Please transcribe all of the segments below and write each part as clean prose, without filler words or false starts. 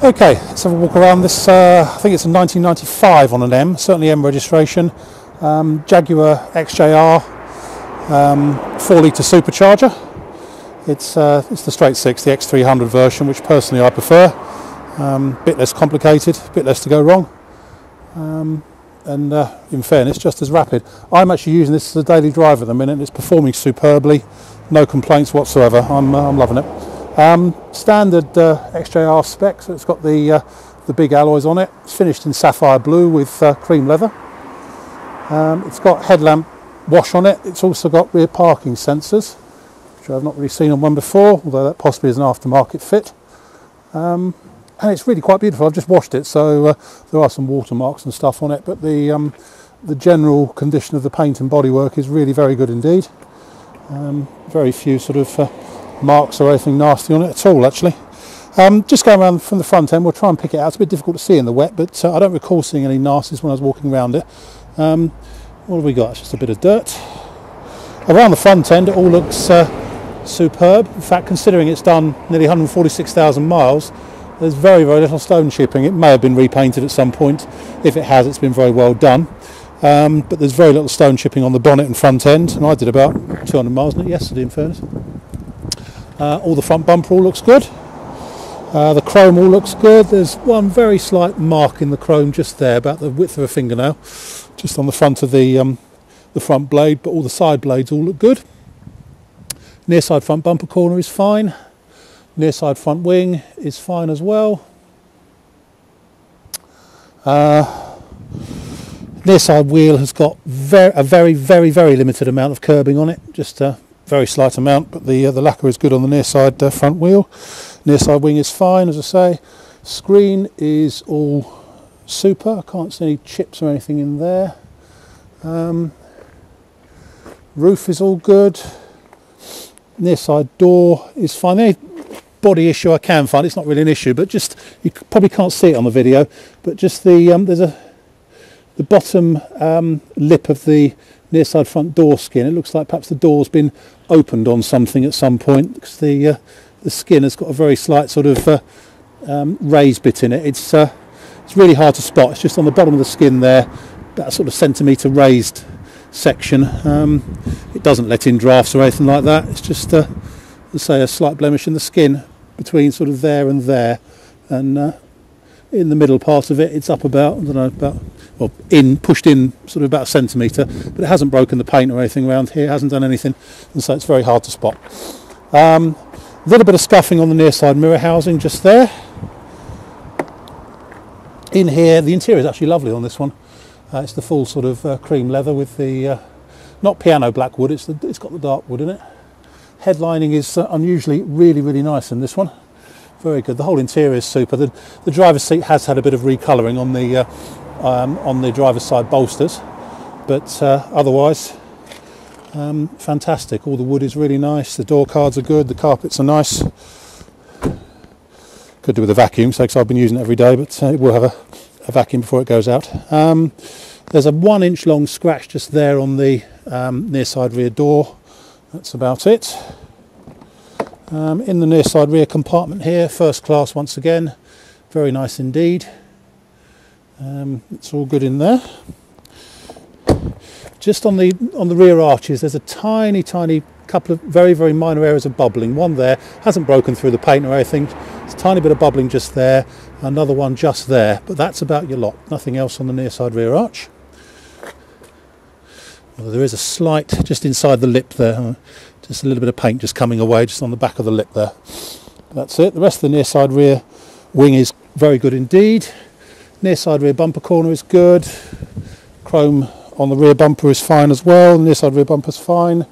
Okay, let's have a walk around this. I think it's a 1995 on an M, certainly M registration. Jaguar XJR 4-litre supercharger. It's the straight 6, the X300 version, which personally I prefer. Bit less complicated, bit less to go wrong, and in fairness, just as rapid. I'm actually using this as a daily drive at the minute, and it's performing superbly. No complaints whatsoever. I'm loving it. Standard XJR spec, so it's got the big alloys on it. It's finished in sapphire blue with cream leather. It's got headlamp wash on it. It's also got rear parking sensors, which I've not really seen on one before, although that possibly is an aftermarket fit. And it's really quite beautiful. I've just washed it, so there are some watermarks and stuff on it, but the general condition of the paint and bodywork is really very good indeed. Very few sort of marks or anything nasty on it at all, actually. Just going around from the front end, we'll try and pick it out. It's a bit difficult to see in the wet, but I don't recall seeing any nasties when I was walking around it. What have we got? It's just a bit of dirt. Around the front end, it all looks superb. In fact, considering it's done nearly 146,000 miles, there's very, very little stone chipping. It may have been repainted at some point. If it has, it's been very well done. But there's very little stone chipping on the bonnet and front end, and I did about 200 miles on it yesterday, in fairness. All the front bumper all looks good. The chrome all looks good. There's one very slight mark in the chrome just there, about the width of a fingernail, just on the front of the front blade, but all the side blades all look good. Near side front bumper corner is fine. Near side front wing is fine as well. Near side wheel has got a very, very limited amount of curbing on it, just a very slight amount, but the lacquer is good on the near side front wheel. Near side wing is fine, as I say. Screen is all super. I can't see any chips or anything in there. Roof is all good. Near side door is fine. The only body issue I can find, it's not really an issue, but just, you probably can't see it on the video, but just the bottom lip of the near side front door skin, it looks like perhaps the door's been opened on something at some point, because the skin has got a very slight sort of raised bit in it. It's really hard to spot. It's just on the bottom of the skin there, about a sort of centimetre raised section. It doesn't let in drafts or anything like that. It's just let's say a slight blemish in the skin between sort of there and there, and in the middle part of it, it's up about, I don't know, pushed in sort of about a centimetre, but it hasn't broken the paint or anything around here. It hasn't done anything, and so it's very hard to spot. A little bit of scuffing on the near side mirror housing just there. In here, the interior is actually lovely on this one. It's the full sort of cream leather with the not piano black wood. It's got the dark wood in it. Headlining is unusually really nice in this one. Very good. The whole interior is super. The driver's seat has had a bit of recolouring on the driver's side bolsters, but otherwise fantastic. All the wood is really nice. The door cards are good. The carpets are nice. Could do with a vacuum, so 'cause I've been using it every day, but it will have a vacuum before it goes out. There's a 1 inch long scratch just there on the near side rear door. That's about it. In the near side rear compartment here, first class once again, very nice indeed. It's all good in there. Just on the rear arches, there's a tiny couple of very minor areas of bubbling. One there hasn't broken through the paint or anything. It's a tiny bit of bubbling just there. Another one just there, but that's about your lot. Nothing else on the near side rear arch. Well, there is a slight just inside the lip there. Just a little bit of paint just coming away just on the back of the lip there. That's it. The rest of the near side rear wing is very good indeed. Near side rear bumper corner is good. Chrome on the rear bumper is fine as well. The near side rear bumper is fine.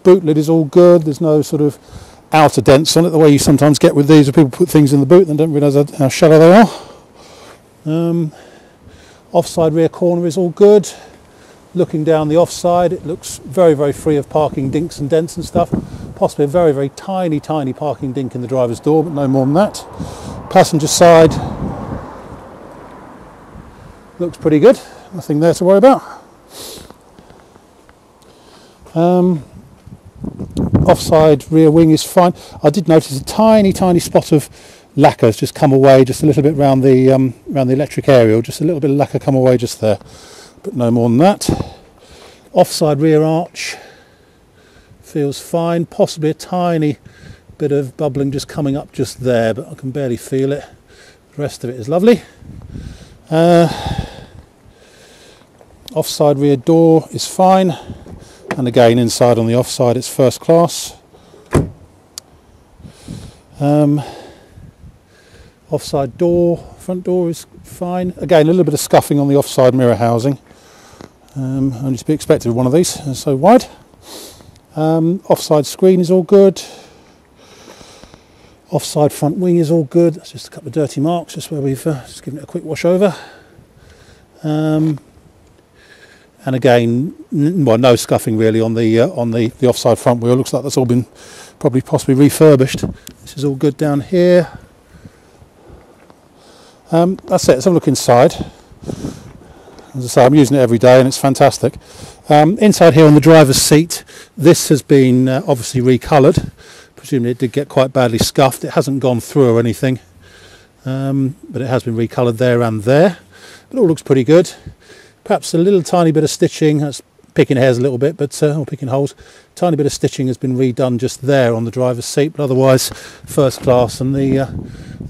Boot lid is all good. There's no sort of outer dents on it the way you sometimes get with these, where people put things in the boot and don't realise how shallow they are. Offside rear corner is all good. Looking down the offside, it looks very free of parking dinks and dents and stuff. Possibly a very tiny parking dink in the driver's door, but no more than that. Passenger side looks pretty good. Nothing there to worry about. Offside rear wing is fine. I did notice a tiny spot of lacquer has just come away just a little bit around the electric aerial, just a little bit of lacquer come away just there, but no more than that. Offside rear arch feels fine, possibly a tiny bit of bubbling just coming up just there, but I can barely feel it. The rest of it is lovely. Offside rear door is fine, and again inside on the offside it's first class. Offside door, front door is fine. Again, a little bit of scuffing on the offside mirror housing. Only to be expected with one of these, it's so wide. Offside screen is all good. Offside front wing is all good. That's just a couple of dirty marks, just where we've just given it a quick wash over. And again, well, no scuffing really on the offside front wheel. Looks like that's all been possibly refurbished. This is all good down here. That's it. Let's have a look inside. As I say, I'm using it every day and it's fantastic. Inside here on the driver's seat, this has been obviously recoloured. Presumably it did get quite badly scuffed. It hasn't gone through or anything, but it has been recoloured there and there. But it all looks pretty good. Perhaps a little tiny bit of stitching, that's picking hairs a little bit, but or picking holes. Tiny bit of stitching has been redone just there on the driver's seat, but otherwise first class, and the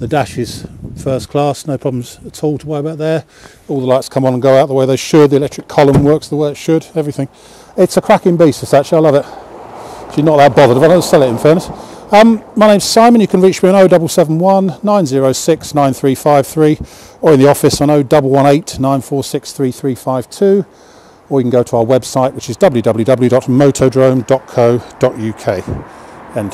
dash is first class, no problems at all to worry about there. All the lights come on and go out the way they should. The electric column works the way it should. Everything. It's a cracking beast, this actually. I love it. She's not that bothered. I don't sell it in fairness. My name's Simon. You can reach me on 0771 906 9353 or in the office on 0118 946 3352, or you can go to our website, which is www.motodrome.co.uk. End.